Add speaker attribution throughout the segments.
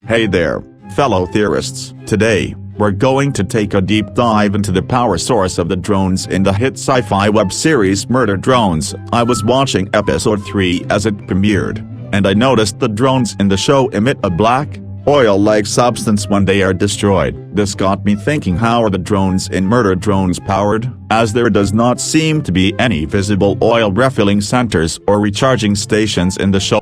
Speaker 1: Hey there, fellow theorists. Today, we're going to take a deep dive into the power source of the drones in the hit sci-fi web series Murder Drones. I was watching episode 3 as it premiered, and I noticed the drones in the show emit a black, oil-like substance when they are destroyed. This got me thinking, how are the drones in Murder Drones powered, as there does not seem to be any visible oil refilling centers or recharging stations in the show.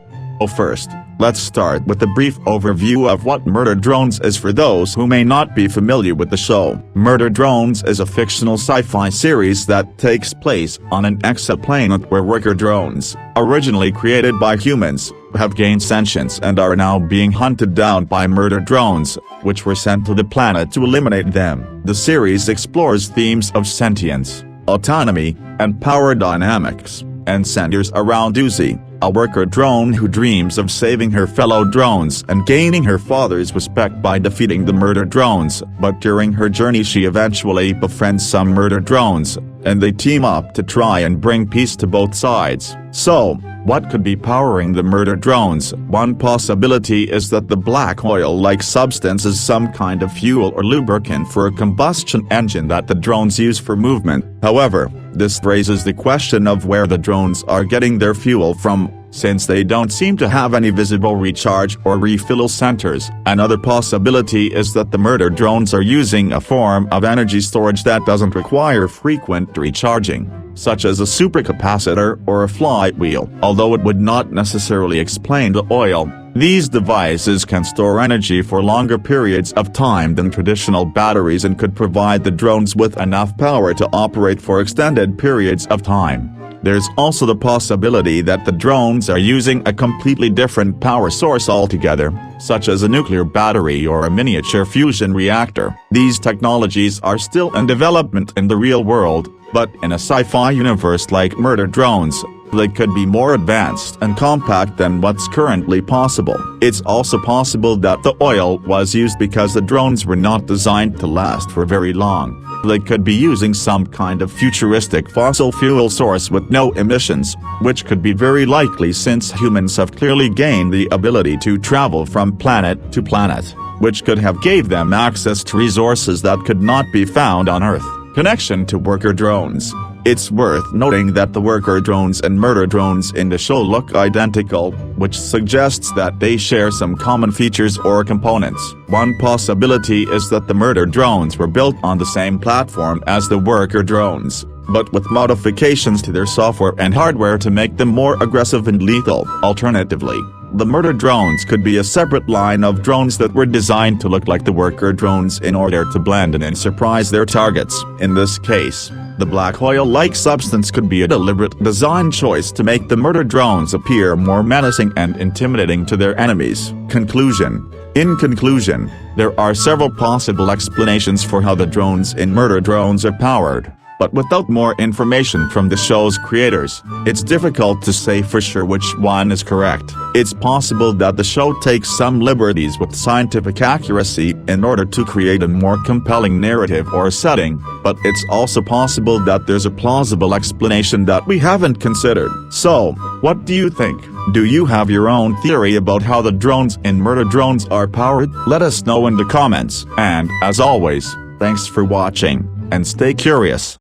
Speaker 1: First, let's start with a brief overview of what Murder Drones is for those who may not be familiar with the show. Murder Drones is a fictional sci-fi series that takes place on an exoplanet where worker drones, originally created by humans, have gained sentience and are now being hunted down by murder drones, which were sent to the planet to eliminate them. The series explores themes of sentience, autonomy, and power dynamics, and centers around Uzi, a worker drone who dreams of saving her fellow drones and gaining her father's respect by defeating the murder drones. But during her journey she eventually befriends some murder drones, and they team up to try and bring peace to both sides. So, what could be powering the murder drones? One possibility is that the black oil-like substance is some kind of fuel or lubricant for a combustion engine that the drones use for movement. However, this raises the question of where the drones are getting their fuel from, since they don't seem to have any visible recharge or refill centers. Another possibility is that the murder drones are using a form of energy storage that doesn't require frequent recharging, such as a supercapacitor or a flywheel. Although it would not necessarily explain the oil, these devices can store energy for longer periods of time than traditional batteries and could provide the drones with enough power to operate for extended periods of time. There's also the possibility that the drones are using a completely different power source altogether, such as a nuclear battery or a miniature fusion reactor. These technologies are still in development in the real world, but in a sci-fi universe like Murder Drones, they could be more advanced and compact than what's currently possible. It's also possible that the oil was used because the drones were not designed to last for very long. They could be using some kind of futuristic fossil fuel source with no emissions, which could be very likely since humans have clearly gained the ability to travel from planet to planet, which could have gave them access to resources that could not be found on Earth. Connection to worker drones. It's worth noting that the worker drones and murder drones in the show look identical, which suggests that they share some common features or components. One possibility is that the murder drones were built on the same platform as the worker drones, but with modifications to their software and hardware to make them more aggressive and lethal. Alternatively, the murder drones could be a separate line of drones that were designed to look like the worker drones in order to blend in and surprise their targets. In this case, the black oil-like substance could be a deliberate design choice to make the murder drones appear more menacing and intimidating to their enemies. Conclusion. In conclusion, there are several possible explanations for how the drones in Murder Drones are powered. But without more information from the show's creators, it's difficult to say for sure which one is correct. It's possible that the show takes some liberties with scientific accuracy in order to create a more compelling narrative or setting, but it's also possible that there's a plausible explanation that we haven't considered. So, what do you think? Do you have your own theory about how the drones in Murder Drones are powered? Let us know in the comments, and, as always, thanks for watching, and stay curious.